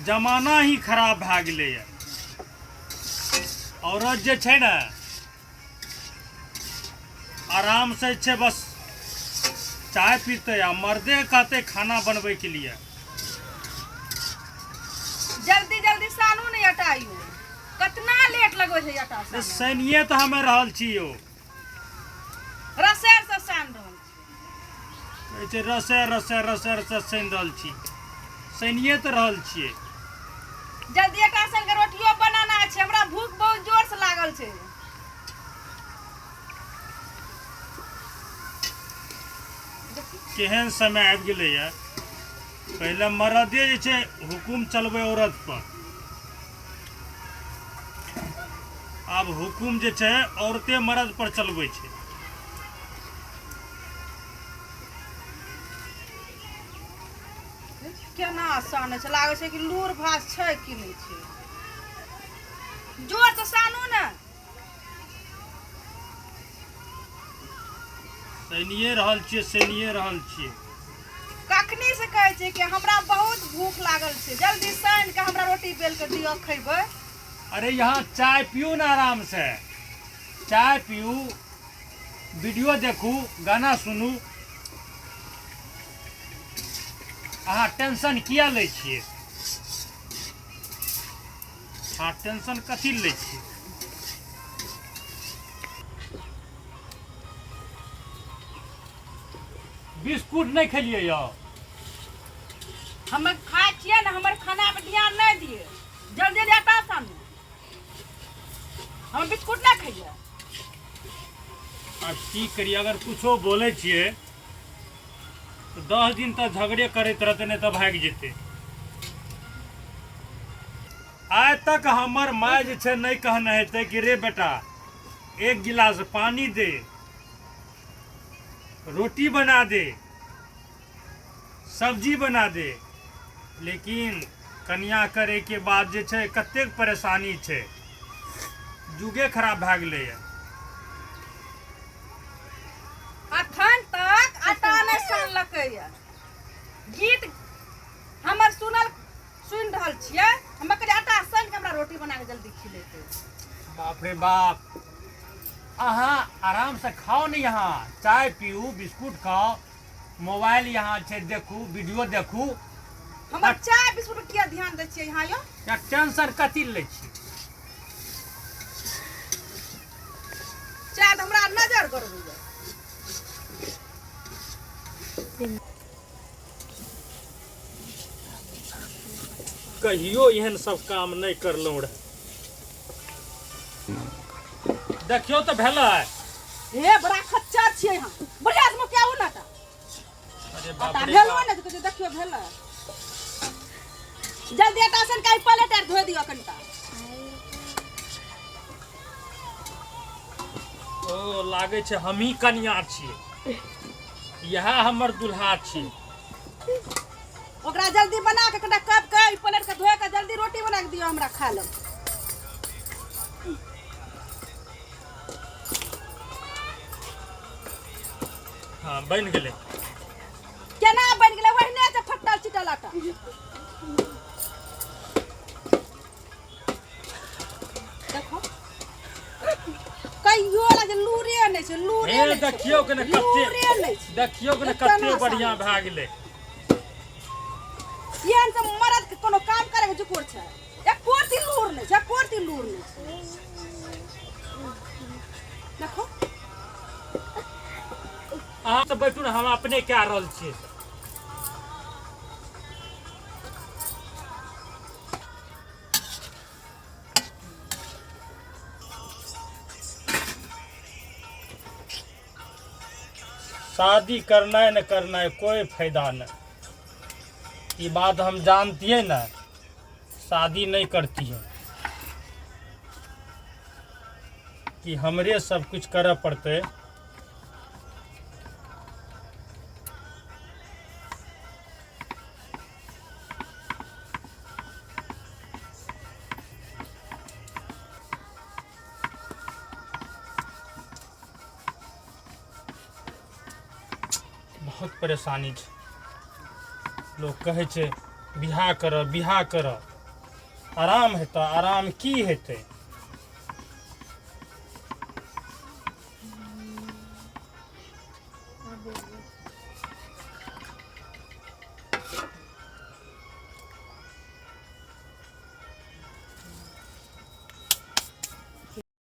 जमाना ही खराब भए गेलैए। औरत जे छै ने आराम से छै बस चाय पीते आ मर्दे कहते खाना बनबे के लिए। जल्दी जल्दी सानू नहीं हटाइयो, कितना लेट लगो है आटा सानू। सैनिये तो हमें रहल छी यो, रसेर से सान रहल छी। कहै छै रसे रसे रसे रसे सान रहल छी, सैनिये तो रहल छियै। जल्दी आटा सान के रोटियो बनाना छै, हमरा भूख बहुत जोर से लागल छै। केहन समय आबि गेलैए, पहले मर्दे जे छै हुकुम चलबै औरत पर, आब हुकुम जे छै औरते मर्द पर चलबै छै। केना साने छै, लागे छै कि लूर भास छै कि नहीं छै। जोर से सानू ने। सैनिये रहल छियै, सैनिये रहल छियै। कखनी से कहै छै कि हमरा बहुत भूख लागल छै, जल्दी सान के हमरा रोटी बेल के दियो खैबै। अरे यहाँ चाय पियो ना आराम से, चाय पियो, वीडियो देखू, गाना सुनू। अहाँ टेंशन किया लै छियै? अहाँ टेंशन कथी लै छियै? बिस्कुट नहीं खेलिए यौ? हम खाए छियै ना, हमर खाना पे ध्यान नहीं दिए। जल्दी जल्दी आटा सानू, हम बिस्कुट नहीं खाइए। अब की करिए, अगर कुछो बोले छियै तो 10 दिन तक झगड़े करते रहते, नहीं तो भाग जेते। आज तक हमर माय जे छै नहीं कहने हेतै कि रे बेटा एक गिलास पानी दे, रोटी बना दे, सब्जी बना दे। लेकिन कन्या करे के बाद जे छै कतेक परेशानी छै, जुगे खराब भए गेलैए। अखन तक आटा नहीं सानलकै या। गीत हमर सुन रहल छियै, हम कहलिए आटा सान के हमरा रोटी बना के जल्दी खिलेतै। बाप रे बाप, अहाँ आराम से खाओ नहीं, यहाँ चाय पियो, बिस्कुट खाओ, मोबाइल यहाँ छै देखू, वीडियो देखू। हमर चाय बिस्कुट पर किया ध्यान दै छियै यहाँ यो? या टेंशन कथी लै छी? चाय तो हमरा नजर गड़बैया। कहियो एहन सब काम नहीं करलौं रहे। देखियो तो भेलै। हे बड़ा खच्चा छियै यहाँ, बढ़िया से क्या हो ना ता। अरे आटा बाप रे भेलो बाप। ना तो देखियो भेलै। जल्दी आटा सान के प्लेट आर धो दियो कनिटा। ओ लागे छै हमही कन्या छियै, यह हमर दुल्हा छियै। ओकरा जल्दी बना के कनिटा कप के प्लेट के धो के जल्दी रोटी बना के दियो हमरा खा लो। हाँ बन गेलै। केना बन गेलै? ओहने से फटल चिटल आटा। देखो कहियो ला जे लूरे नहीं छै, लूरे हे नहीं छै। देखियो के ने लूरे कते, नहीं छै। देखियो के ने इतना कते बढ़िया आसान। भए गेलै। एहन से मर्द के कोनो काम करे के जुकुर छै? एको रती लूर नहीं छै, एको रती लूर नहीं छै। देखो अहाँ सब बैठू ने, हम अपने कह रहल छियै। शादी करना है न करना है कोई फायदा नहीं। ये बात हम जानती है ना, शादी नहीं करती है कि हमरे सब कुछ करे पड़ते। बहुत परेशानी छै। लोग कहे छै बियाह कर बियाह कर, आराम हेतै, आराम की हेतै?